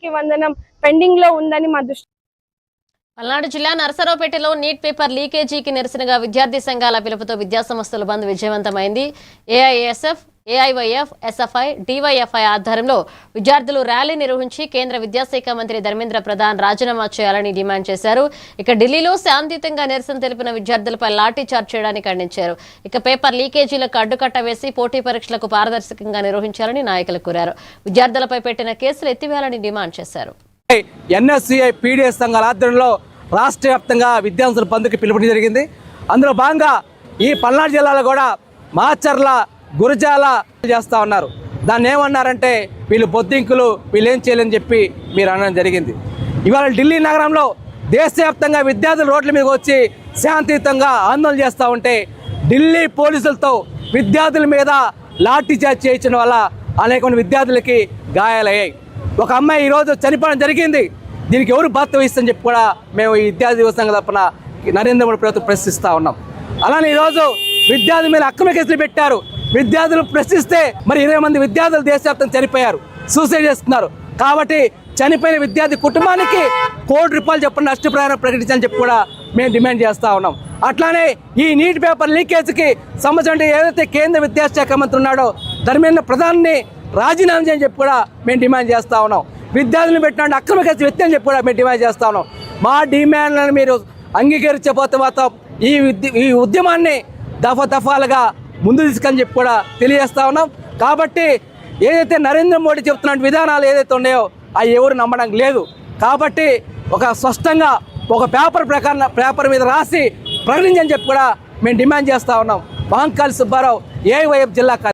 తల్లికి వందనం పెండింగ్ లో ఉందని మా దృష్టి. పల్నాడు జిల్లా నరసరావుపేటలో నీట్ పేపర్ లీకేజీకి నిరసనగా విద్యార్థి సంఘాల పిలుపుతో విద్యాసంస్థల బంద్ విజయవంతమైంది. ఏఐఎస్ఎఫ్, ఏఐవైఎఫ్, ఎస్ఎఫ్ఐ, డివైఎఫ్ఐ ఆధ్వర్యంలో విద్యార్థులు ర్యాలీ నిర్వహించి కేంద్ర విద్యాశాఖ మంత్రి ధర్మేంద్ర ప్రధాన్ రాజీనామా చేయాలని డిమాండ్ చేశారు. ఇక ఢిల్లీలో శాంతియుతంగా నిరసన తెలిపిన విద్యార్థులపై లాఠీ చార్జ్ చేయడానికి ఖండించారు. ఇక పేపర్ లీకేజీలకు అడ్డుకట్ట వేసి పోటీ పరీక్షలకు పారదర్శకంగా నిర్వహించాలని నాయకులు కోరారు. విద్యార్థులపై పెట్టిన కేసులు ఎత్తివేయాలని డిమాండ్ చేశారు. ఎన్ఎస్సిఐ, పీడీఎస్ సంఘాల ఆధ్వర్యంలో రాష్ట్ర వ్యాప్తంగా విద్యార్థుల బంద్కి పిలుపుని జరిగింది. అందులో భాగంగా ఈ పల్నాడు జిల్లాలో కూడా మాచర్ల, గురజాల చేస్తూ ఉన్నారు. దాన్ని ఏమన్నారంటే వీళ్ళు బొద్దింకులు, వీళ్ళు ఏం చేయలేని చెప్పి మీరు అనడం జరిగింది. ఇవాళ ఢిల్లీ నగరంలో దేశవ్యాప్తంగా విద్యార్థులు రోడ్ల మీద వచ్చి శాంతియుతంగా ఆందోళన చేస్తూ ఉంటే ఢిల్లీ పోలీసులతో విద్యార్థుల మీద లాఠీ చార్జ్ చేయించడం వల్ల అనేక మంది విద్యార్థులకి గాయాలయ్యాయి. ఒక అమ్మాయి ఈరోజు చనిపోవడం జరిగింది. దీనికి ఎవరు బాధ్యత వహిస్తుందని చెప్పి కూడా మేము ఈ విద్యార్థి దివసంగా తరపున నరేంద్ర మోడీ ప్రభుత్వం ప్రశ్నిస్తూ ఉన్నాం. అలానే ఈరోజు విద్యార్థుల మీద అక్రమ కేసులు పెట్టారు. విద్యార్థులు ప్రశ్నిస్తే మరి 20 మంది విద్యార్థులు దేశవ్యాప్తంగా చనిపోయారు, సూసైడ్ చేస్తున్నారు. కాబట్టి చనిపోయిన విద్యార్థి కుటుంబానికి ₹1 కోటి చెప్పిన నష్టపరిహారం ప్రకటించాలని చెప్పి కూడా మేము డిమాండ్ చేస్తూ ఉన్నాం. అట్లానే ఈ నీట్ పేపర్ లీకేజ్కి సంబంధించి ఏదైతే కేంద్ర విద్యాశాఖ మంత్రి ఉన్నాడో ధర్మేంద్ర ప్రధాన్ని రాజీనామా చేయని చెప్పి కూడా మేము డిమాండ్ చేస్తూ ఉన్నాం. విద్యార్థులను పెట్టిన అక్రమ కేసు వ్యక్తి అని చెప్పి కూడా మేము డిమాండ్ చేస్తూ ఉన్నాం. మా డిమాండ్లను మీరు అంగీకరించబోతే మాత్రం ఈ ఉద్యమాన్ని దఫాలుగా ముందు తీసుకొని చెప్పి కూడా తెలియజేస్తూ ఉన్నాం. కాబట్టి ఏదైతే నరేంద్ర మోడీ చెప్తున్న విధానాలు ఏదైతే ఉన్నాయో అవి ఎవరు నమ్మడం లేదు. కాబట్టి ఒక స్పష్టంగా ఒక పేపర్ మీద రాసి ప్రకటించని చెప్పి కూడా మేము డిమాండ్ చేస్తూ ఉన్నాం. మహంకాళి సుబ్బారావు, ఏఐవైఎఫ్ జిల్లా